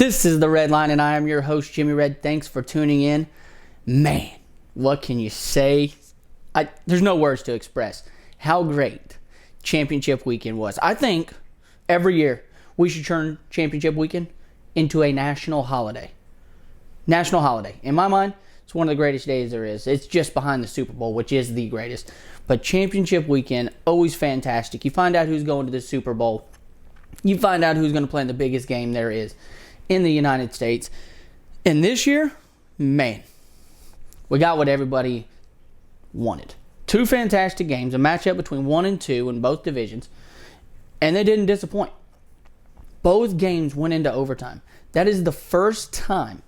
This is the Red Line, and I am your host, Jimmy Red. Thanks for tuning in. Man, what can you say? There's no words to express how great championship weekend was. I think every year we should turn championship weekend into a national holiday. National holiday. In my mind, it's one of the greatest days there is. It's just behind the Super Bowl, which is the greatest. But championship weekend, always fantastic. You find out who's going to the Super Bowl. You find out who's going to play in the biggest game there is in the United States. And this year, man, we got what everybody wanted. Two fantastic games, a matchup between 1 and 2 in both divisions, and they didn't disappoint. Both games went into overtime. That is the first time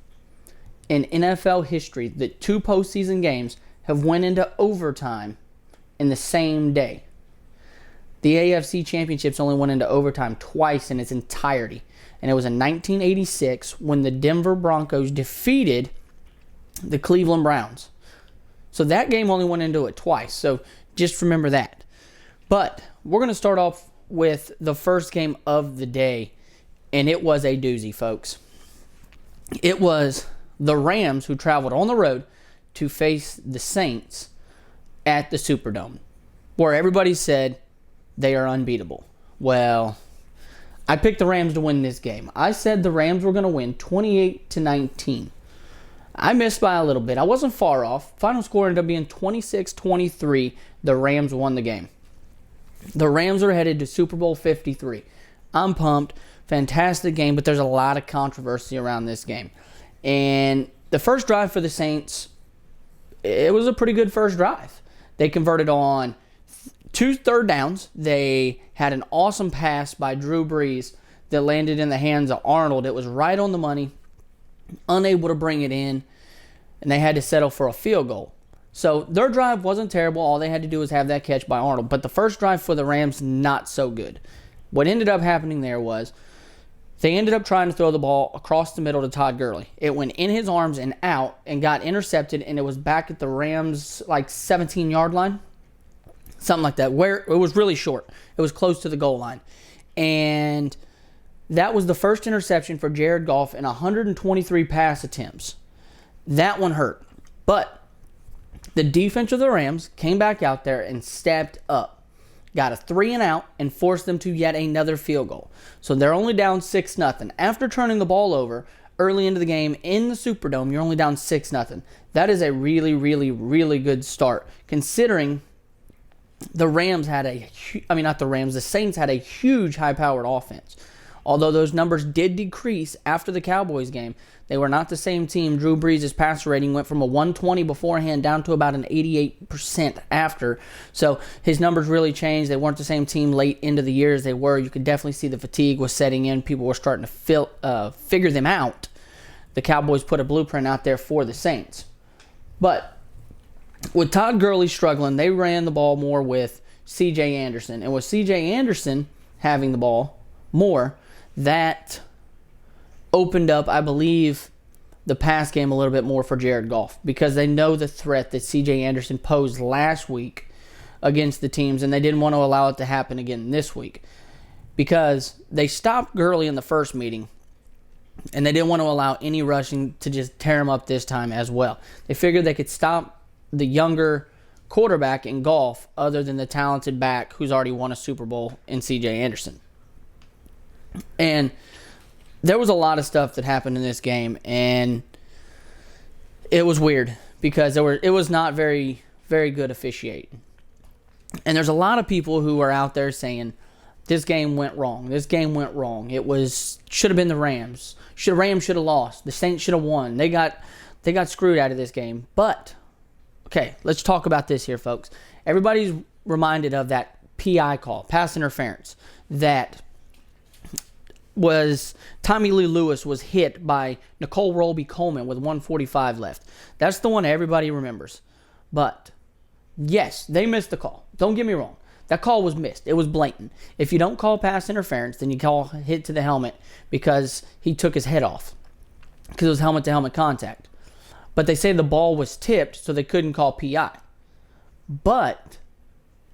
in NFL history that two postseason games have went into overtime in the same day. The AFC Championships only went into overtime twice in its entirety, and it was in 1986 when the Denver Broncos defeated the Cleveland Browns. So that game only went into it twice, so just remember that. But we're going to start off with the first game of the day, and it was a doozy, folks. It was the Rams who traveled on the road to face the Saints at the Superdome, where everybody said they are unbeatable. Well, I picked the Rams to win this game. I said the Rams were going to win 28-19. I missed by a little bit. I wasn't far off. Final score ended up being 26-23. The Rams won the game. The Rams are headed to Super Bowl 53. I'm pumped. Fantastic game, but there's a lot of controversy around this game. And the first drive for the Saints, it was a pretty good first drive. They converted on 2 third downs. They had an awesome pass by Drew Brees that landed in the hands of Arnold. It was right on the money, unable to bring it in, and they had to settle for a field goal. So their drive wasn't terrible. All they had to do was have that catch by Arnold. But the first drive for the Rams, not so good. What ended up happening there was they ended up trying to throw the ball across the middle to Todd Gurley. It went in his arms and out and got intercepted, and it was back at the Rams' 17-yard line. Something like that, where it was really short. It was close to the goal line. And that was the first interception for Jared Goff in 123 pass attempts. That one hurt. But the defense of the Rams came back out there and stepped up. Got a 3-and-out and forced them to yet another field goal. So they're only down 6-0. After turning the ball over early into the game in the Superdome, you're only down 6-0. That is a really, really, really good start, considering the Saints had a huge high-powered offense. Although those numbers did decrease after the Cowboys game, they were not the same team. Drew Brees' passer rating went from a 120 beforehand down to about an 88% after. So his numbers really changed. They weren't the same team late into the year as they were. You could definitely see the fatigue was setting in. People were starting to figure them out. The Cowboys put a blueprint out there for the Saints. But with Todd Gurley struggling, they ran the ball more with C.J. Anderson. And with C.J. Anderson having the ball more, that opened up, I believe, the pass game a little bit more for Jared Goff, because they know the threat that C.J. Anderson posed last week against the teams, and they didn't want to allow it to happen again this week, because they stopped Gurley in the first meeting, and they didn't want to allow any rushing to just tear him up this time as well. They figured they could stop the younger quarterback in Goff, other than the talented back who's already won a Super Bowl in C.J. Anderson. And there was a lot of stuff that happened in this game, and it was weird because it was not very, very good officiating. And there's a lot of people who are out there saying this game went wrong. This game went wrong. Should have been the Rams. Rams should have lost. The Saints should have won. They got screwed out of this game. But okay, let's talk about this here, folks. Everybody's reminded of that PI call, pass interference, that was Tommy Lee Lewis was hit by Nicole Roby-Coleman with 1:45 left. That's the one everybody remembers. But yes, they missed the call. Don't get me wrong. That call was missed. It was blatant. If you don't call pass interference, then you call hit to the helmet because he took his head off, because it was helmet-to-helmet contact. But they say the ball was tipped, so they couldn't call PI. But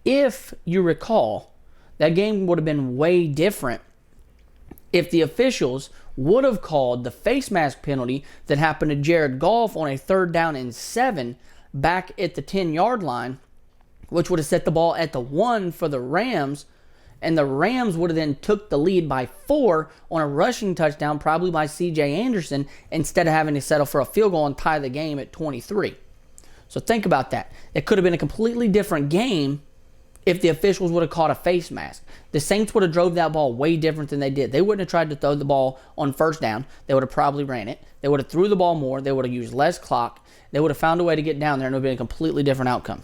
if you recall, that game would have been way different if the officials would have called the face mask penalty that happened to Jared Goff on a 3rd down and 7 back at the 10-yard line, which would have set the ball at the 1 for the Rams, and the Rams would have then took the lead by 4 on a rushing touchdown, probably by C.J. Anderson, instead of having to settle for a field goal and tie the game at 23. So think about that. It could have been a completely different game if the officials would have caught a face mask. The Saints would have drove that ball way different than they did. They wouldn't have tried to throw the ball on 1st down. They would have probably ran it. They would have threw the ball more. They would have used less clock. They would have found a way to get down there, and it would have been a completely different outcome.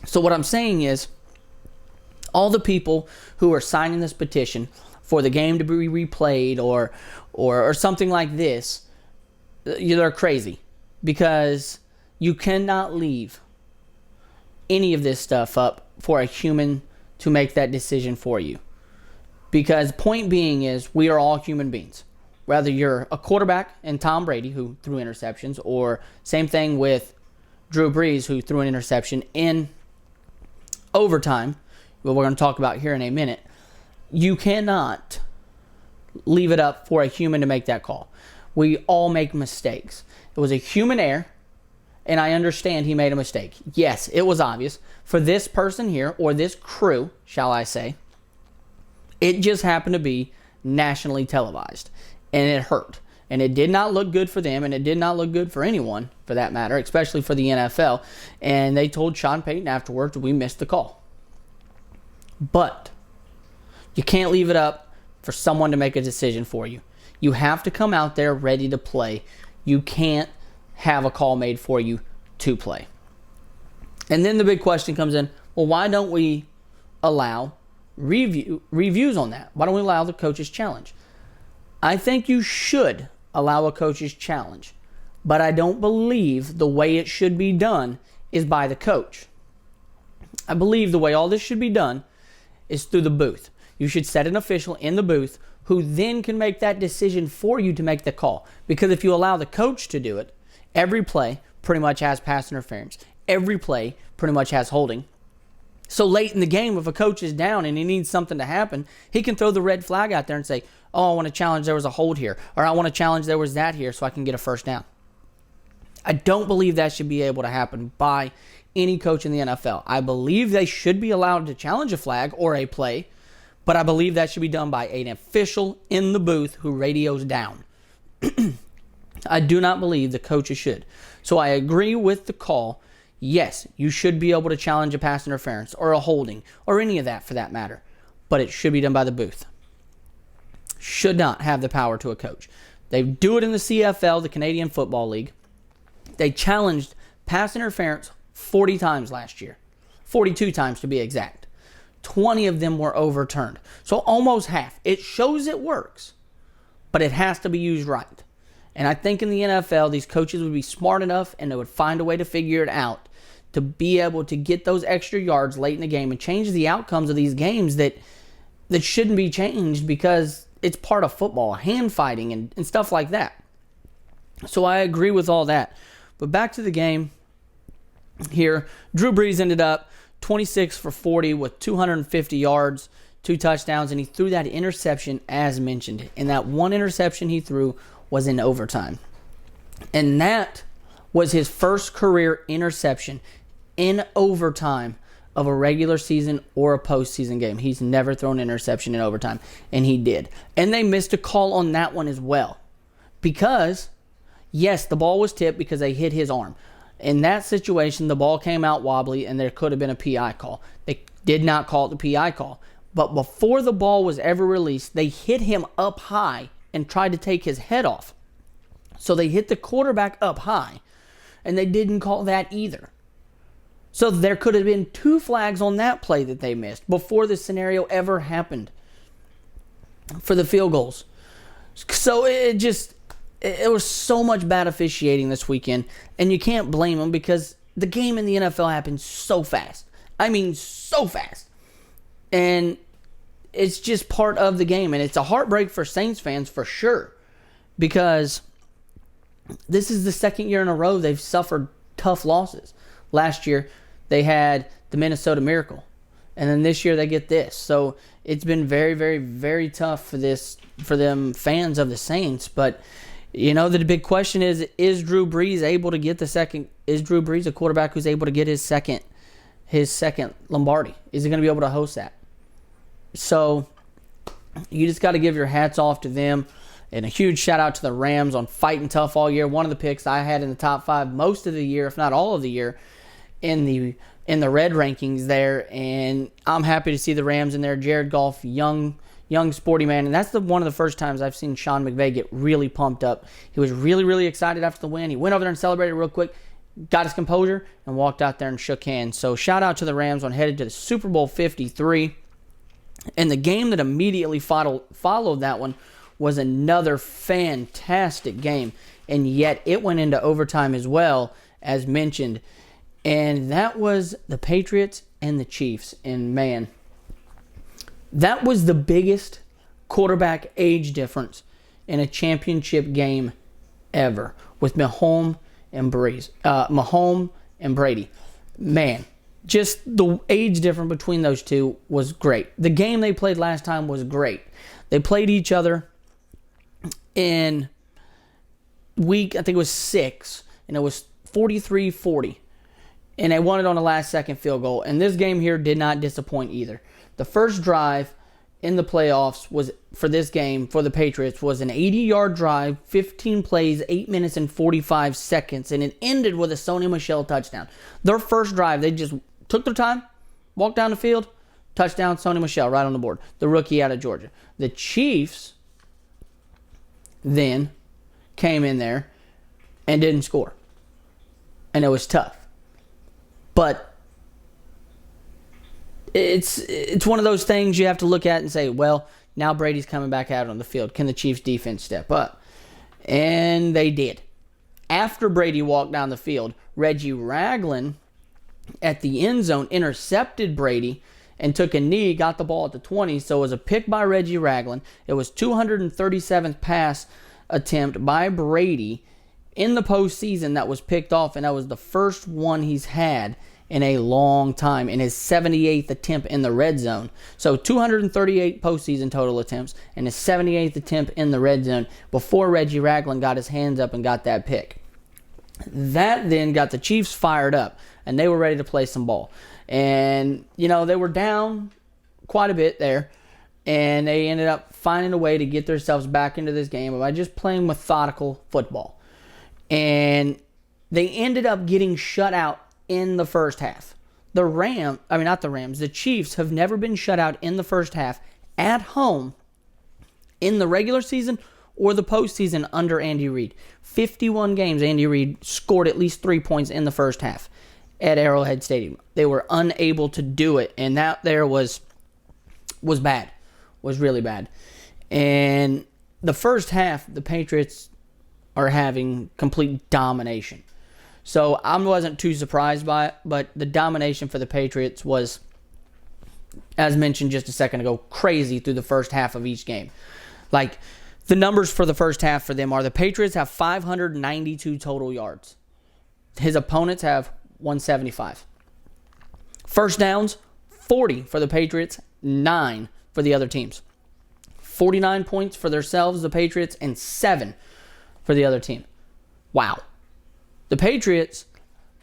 So what I'm saying is, all the people who are signing this petition for the game to be replayed or something like this, they're crazy, because you cannot leave any of this stuff up for a human to make that decision for you. Because point being is, we are all human beings. Whether you're a quarterback and Tom Brady, who threw interceptions, or same thing with Drew Brees, who threw an interception in overtime, what we're going to talk about here in a minute, you cannot leave it up for a human to make that call. We all make mistakes. It was a human error, and I understand he made a mistake. Yes, it was obvious. For this person here, or this crew, shall I say, it just happened to be nationally televised, and it hurt. And it did not look good for them, and it did not look good for anyone, for that matter, especially for the NFL. And they told Sean Payton afterwards, we missed the call. But you can't leave it up for someone to make a decision for you. You have to come out there ready to play. You can't have a call made for you to play. And then the big question comes in, well, why don't we allow reviews on that? Why don't we allow the coach's challenge? I think you should allow a coach's challenge, but I don't believe the way it should be done is by the coach. I believe the way all this should be done is through the booth. You should set an official in the booth who then can make that decision for you to make the call. Because if you allow the coach to do it, every play pretty much has pass interference. Every play pretty much has holding. So late in the game, if a coach is down and he needs something to happen, he can throw the red flag out there and say, oh, I want to challenge there was a hold here, or I want to challenge there was that here so I can get a 1st down. I don't believe that should be able to happen by any coach in the NFL. I believe they should be allowed to challenge a flag or a play, but I believe that should be done by an official in the booth who radios down. I do not believe the coaches should. So I agree with the call. Yes, you should be able to challenge a pass interference or a holding or any of that for that matter, but it should be done by the booth. Should not have the power to a coach. They do it in the CFL, the Canadian Football League. They challenged pass interference 40 times last year. 42 times to be exact. 20 of them were overturned. So almost half. It shows it works, but it has to be used right. And I think in the NFL, these coaches would be smart enough and they would find a way to figure it out to be able to get those extra yards late in the game and change the outcomes of these games that shouldn't be changed because it's part of football, hand fighting and stuff like that. So I agree with all that. But back to the game here. Drew Brees ended up 26 for 40 with 250 yards, 2 touchdowns, and he threw that interception as mentioned. And that one interception he threw was in overtime. And that was his first career interception in overtime of a regular season or a postseason game. He's never thrown an interception in overtime, and he did. And they missed a call on that one as well. Because, yes, the ball was tipped because they hit his arm. In that situation, the ball came out wobbly, and there could have been a PI call. They did not call it the PI call. But before the ball was ever released, they hit him up high and tried to take his head off. So they hit the quarterback up high, and they didn't call that either. So there could have been 2 flags on that play that they missed before the scenario ever happened for the field goals. So it was so much bad officiating this weekend, and you can't blame them because the game in the NFL happens so fast. I mean, so fast. And it's just part of the game, and it's a heartbreak for Saints fans for sure because this is the second year in a row they've suffered tough losses. Last year, they had the Minnesota Miracle, And then this year they get this. So it's been very, very, very tough for them fans of the Saints. But, the big question is Drew Brees able to get the second? Is Drew Brees a quarterback who's able to get his second Lombardi? Is he going to be able to host that? So you just got to give your hats off to them. And a huge shout out to the Rams on fighting tough all year. One of the picks I had in the top 5 most of the year, if not all of the year, in the red rankings there. And I'm happy to see the Rams in there. Jared Goff, young sporty man. And that's one of the first times I've seen Sean McVay get really pumped up. He was really, really excited after the win. He went over there and celebrated real quick, got his composure, and walked out there and shook hands. So shout out to the Rams on headed to the Super Bowl 53. And the game that immediately followed that one was another fantastic game, and yet it went into overtime as well, as mentioned, and that was the Patriots and the Chiefs. And man, that was the biggest quarterback age difference in a championship game ever, with Mahomes and Brady. Man, just the age difference between those two was great. The game they played last time was great. They played each other in week, I think it was 6, and it was 43-40. And they won it on a last-second field goal. And this game here did not disappoint either. The first drive in the playoffs was for this game, for the Patriots, was an 80-yard drive, 15 plays, 8 minutes and 45 seconds, and it ended with a Sony Michel touchdown. Their first drive, they just took their time, walked down the field, touchdown, Sony Michel right on the board, the rookie out of Georgia. The Chiefs then came in there and didn't score. And it was tough. But it's one of those things you have to look at and say, well, now Brady's coming back out on the field. Can the Chiefs defense step up? And they did. After Brady walked down the field, Reggie Ragland at the end zone intercepted Brady and took a knee, got the ball at the 20. So it was a pick by Reggie Ragland. It was 237th pass attempt by Brady in the postseason that was picked off, and that was the first one he's had in a long time, in his 78th attempt in the red zone. So 238 postseason total attempts and his 78th attempt in the red zone before Reggie Ragland got his hands up and got that pick. That then got the Chiefs fired up, and they were ready to play some ball. And, they were down quite a bit there, and they ended up finding a way to get themselves back into this game by just playing methodical football. And they ended up getting shut out in the first half. The Chiefs have never been shut out in the first half at home in the regular season or the postseason under Andy Reid. 51 games, Andy Reid scored at least 3 points in the first half at Arrowhead Stadium. They were unable to do it, and that there was bad, was really bad. And the first half, the Patriots are having complete domination. So I wasn't too surprised by it, but the domination for the Patriots was, as mentioned just a second ago, crazy through the first half of each game. Like, the numbers for the first half for them are the Patriots have 592 total yards. His opponents have 175. First downs, 40 for the Patriots, 9 for the other teams. 49 points for themselves, the Patriots, and 7 for the other team. Wow. The Patriots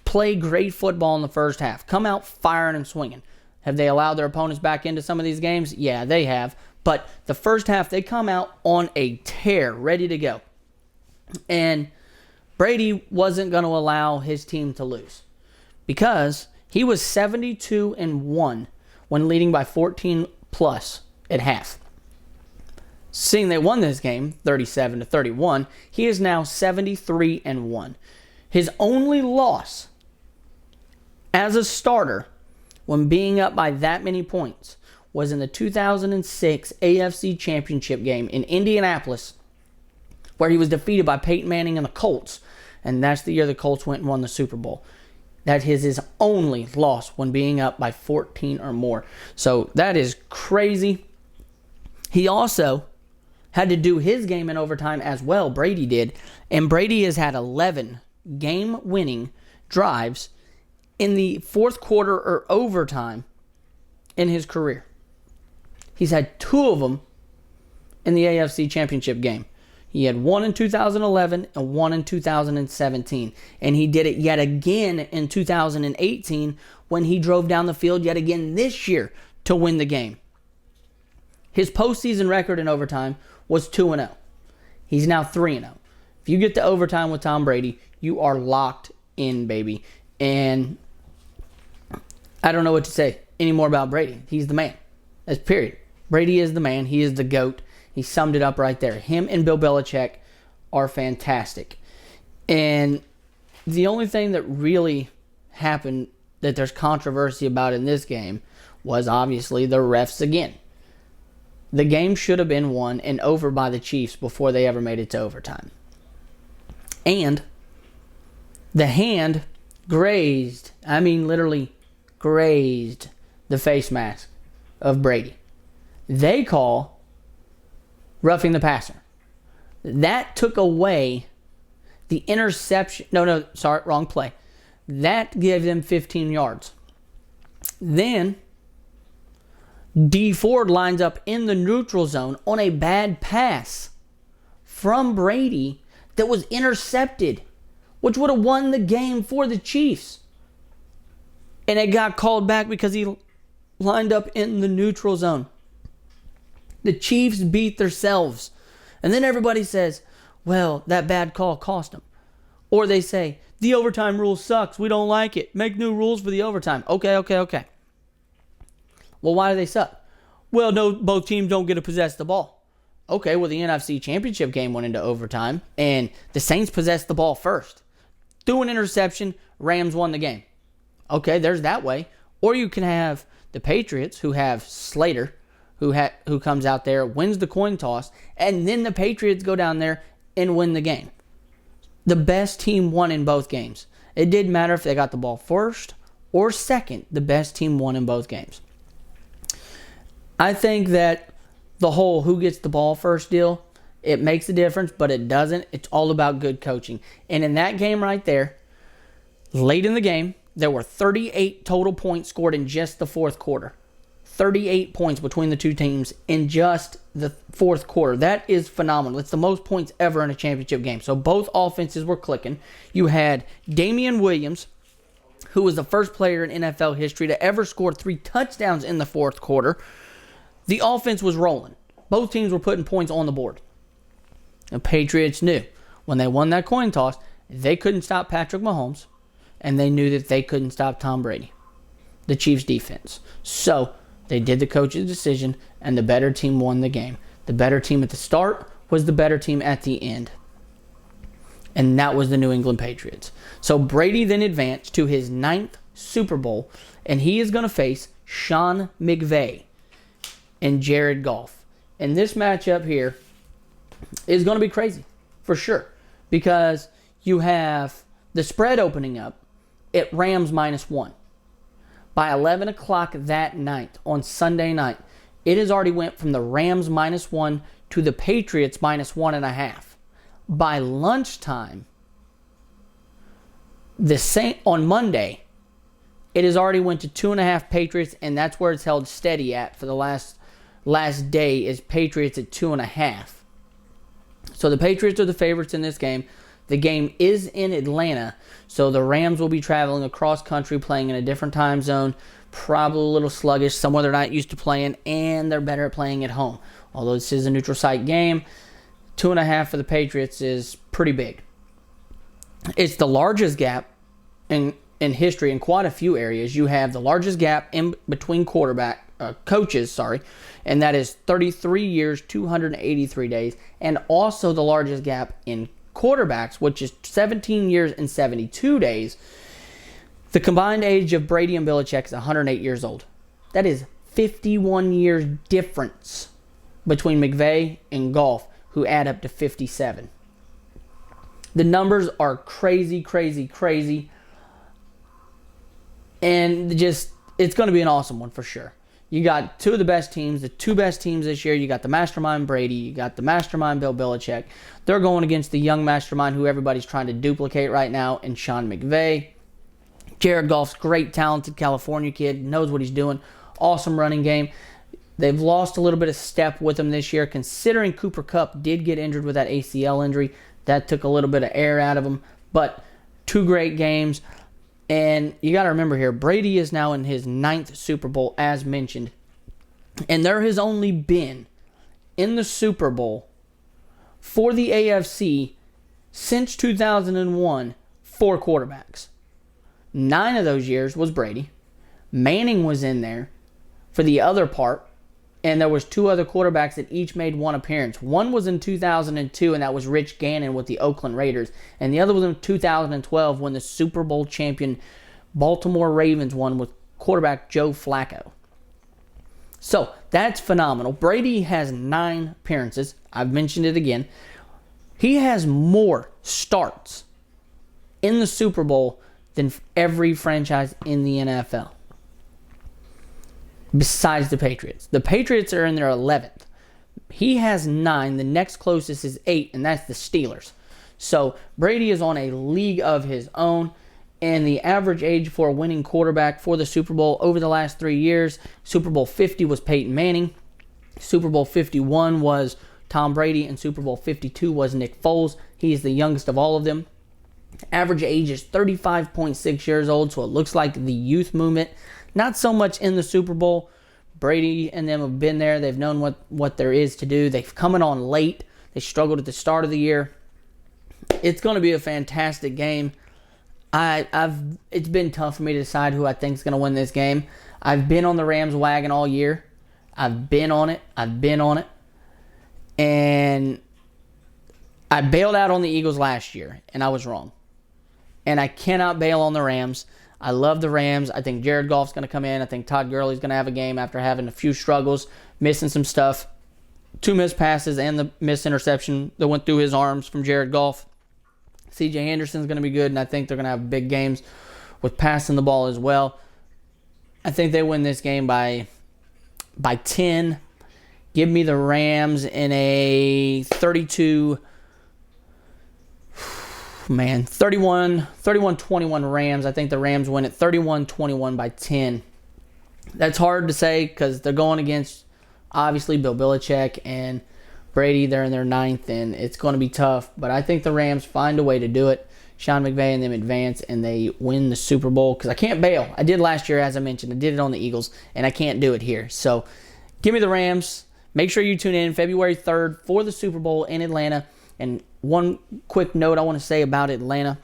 play great football in the first half. Come out firing and swinging. Have they allowed their opponents back into some of these games? Yeah, they have. But the first half, they come out on a tear, ready to go. And Brady wasn't going to allow his team to lose because he was 72-1 when leading by 14 plus at half. Seeing they won this game 37-31, he is now 73-1. His only loss as a starter when being up by that many points was in the 2006 AFC Championship game in Indianapolis, where he was defeated by Peyton Manning and the Colts, and that's the year the Colts went and won the Super Bowl. That is his only loss when being up by 14 or more. So that is crazy. He also had to do his game in overtime as well, Brady did, and Brady has had 11 game-winning drives in the fourth quarter or overtime in his career. He's had 2 of them in the AFC Championship game. He had 1 in 2011 and 1 in 2017. And he did it yet again in 2018 when he drove down the field yet again this year to win the game. His postseason record in overtime was 2-0. He's now 3-0. If you get to overtime with Tom Brady, you are locked in, baby. And I don't know what to say anymore about Brady. He's the man. That's period. Brady is the man. He is the GOAT. He summed it up right there. Him and Bill Belichick are fantastic. And the only thing that really happened that there's controversy about in this game was obviously the refs again. The game should have been won and over by the Chiefs before they ever made it to overtime. And the hand grazed, literally grazed the face mask of Brady. They call roughing the passer. That took away the interception. Sorry, wrong play. That gave them 15 yards. Then D Ford lines up in the neutral zone on a bad pass from Brady that was intercepted, which would have won the game for the Chiefs. And it got called back because he lined up in the neutral zone. The Chiefs beat themselves. And then everybody says, well, that bad call cost them. Or they say, the overtime rule sucks. We don't like it. Make new rules for the overtime. Okay. Well, why do they suck? Well, no, both teams don't get to possess the ball. Okay, well, the NFC Championship game went into overtime, and the Saints possessed the ball first. Threw an interception, Rams won the game. Okay, there's that way. Or you can have the Patriots, who have Slater, who comes out there, wins the coin toss, and then the Patriots go down there and win the game. The best team won in both games. It didn't matter if they got the ball first or second. The best team won in both games. I think that the whole who gets the ball first deal, it makes a difference, but it doesn't. It's all about good coaching. And in that game right there, late in the game, there were 38 total points scored in just the fourth quarter. 38 points between the two teams in just the fourth quarter. That is phenomenal. It's the most points ever in a championship game. So both offenses were clicking. You had Damian Williams, who was the first player in NFL history to ever score 3 touchdowns in the fourth quarter. The offense was rolling. Both teams were putting points on the board. The Patriots knew when they won that coin toss, they couldn't stop Patrick Mahomes, and they knew that they couldn't stop Tom Brady, the Chiefs' defense. So they did the coach's decision, and the better team won the game. The better team at the start was the better team at the end. And that was the New England Patriots. So Brady then advanced to his 9th Super Bowl, and he is going to face Sean McVay and Jared Goff. And this matchup here is going to be crazy, for sure. Because you have the spread opening up at Rams -1. By 11 o'clock that night, on Sunday night, it has already went from the Rams -1 to the Patriots -1.5. By lunchtime, on Monday, it has already went to 2.5 Patriots, and that's where it's held steady at for the last day is Patriots at 2.5. So the Patriots are the favorites in this game. The game is in Atlanta, so the Rams will be traveling across country, playing in a different time zone, probably a little sluggish, somewhere they're not used to playing, and they're better at playing at home. Although this is a neutral site game, 2.5 for the Patriots is pretty big. It's the largest gap in history in quite a few areas. You have the largest gap in between coaches, and that is 33 years, 283 days, and also the largest gap in quarterbacks, which is 17 years and 72 days. The combined age of Brady and Belichick is 108 years old. That is 51 years difference between McVay and Goff, who add up to 57. The numbers are crazy. And it's going to be an awesome one for sure. You got two of the best teams, the two best teams this year. You got the mastermind Brady. You got the mastermind Bill Belichick. They're going against the young mastermind who everybody's trying to duplicate right now in Sean McVay. Jared Goff's great, talented California kid, knows what he's doing. awesome running game. They've lost a little bit of step with them this year, considering Cooper Kupp did get injured with that ACL injury. That took a little bit of air out of him. But 2 great games. And you got to remember here, Brady is now in his 9th Super Bowl, as mentioned. And there has only been, in the Super Bowl, for the AFC, since 2001, 4 quarterbacks. 9 of those years was Brady. Manning was in there for the other part. And there was 2 other quarterbacks that each made 1 appearance. One was in 2002, and that was Rich Gannon with the Oakland Raiders. And the other was in 2012 when the Super Bowl champion Baltimore Ravens won with quarterback Joe Flacco. So, that's phenomenal. Brady has 9 appearances. I've mentioned it again. He has more starts in the Super Bowl than every franchise in the NFL. Besides the Patriots. The Patriots are in their 11th. He has 9. The next closest is 8, and that's the Steelers. So, Brady is on a league of his own. And the average age for a winning quarterback for the Super Bowl over the last 3 years, Super Bowl 50 was Peyton Manning. Super Bowl 51 was Tom Brady. And Super Bowl 52 was Nick Foles. He is the youngest of all of them. Average age is 35.6 years old, so it looks like the youth movement. Not so much in the Super Bowl. Brady and them have been there. They've known what there is to do. They've come on late. They struggled at the start of the year. It's going to be a fantastic game. It's been tough for me to decide who I think is going to win this game. I've been on the Rams wagon all year. I've been on it. And I bailed out on the Eagles last year, and I was wrong. And I cannot bail on the Rams. I love the Rams. I think Jared Goff's going to come in. I think Todd Gurley's going to have a game after having a few struggles, missing some stuff. 2 missed passes and the missed interception that went through his arms from Jared Goff. C.J. Anderson's going to be good, and I think they're going to have big games with passing the ball as well. I think they win this game by 10. Give me the Rams in a 31-21 Rams. I think the Rams win it 31-21 by 10. That's hard to say because they're going against, obviously, Bill Belichick and Brady. They're in their 9th, and it's going to be tough. But I think the Rams find a way to do it. Sean McVay and them advance, and they win the Super Bowl because I can't bail. I did last year, as I mentioned. I did it on the Eagles, and I can't do it here. So give me the Rams. Make sure you tune in February 3rd for the Super Bowl in Atlanta. And one quick note I want to say about Atlanta.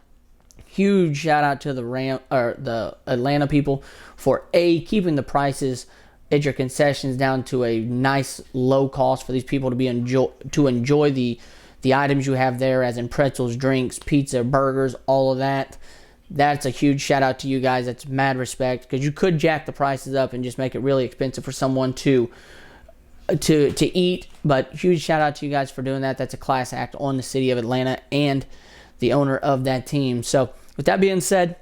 Huge shout out to the Atlanta people for keeping the prices at your concessions down to a nice low cost for these people to enjoy the items you have there, as in pretzels, drinks, pizza, burgers, all of that. That's a huge shout out to you guys. That's mad respect, because you could jack the prices up and just make it really expensive for someone to eat. But huge shout out to you guys for doing that. That's a class act on the city of Atlanta and the owner of that team. So with that being said,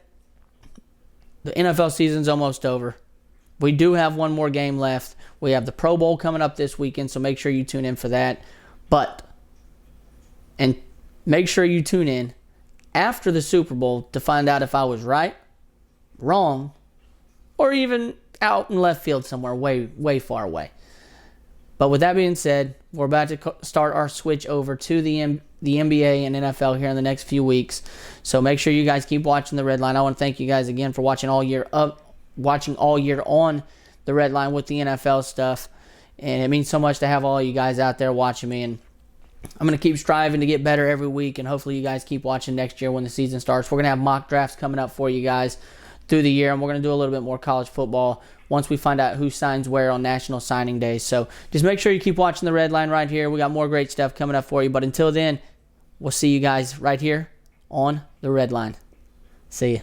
the NFL season's almost over. We do have one more game left. We have the Pro Bowl coming up this weekend, so make sure you tune in for that. And make sure you tune in after the Super Bowl to find out if I was right, wrong, or even out in left field somewhere way, way far away. But with that being said, we're about to start our switch over to the NBA and NFL here in the next few weeks. So make sure you guys keep watching the RedLine. I want to thank you guys again for watching all year on the RedLine with the NFL stuff. And it means so much to have all you guys out there watching me. And I'm going to keep striving to get better every week. And hopefully you guys keep watching next year when the season starts. We're going to have mock drafts coming up for you guys through the year. And we're going to do a little bit more college football once we find out who signs where on National Signing Day. So just make sure you keep watching the RedLine right here. We got more great stuff coming up for you. But until then, we'll see you guys right here on the RedLine. See ya.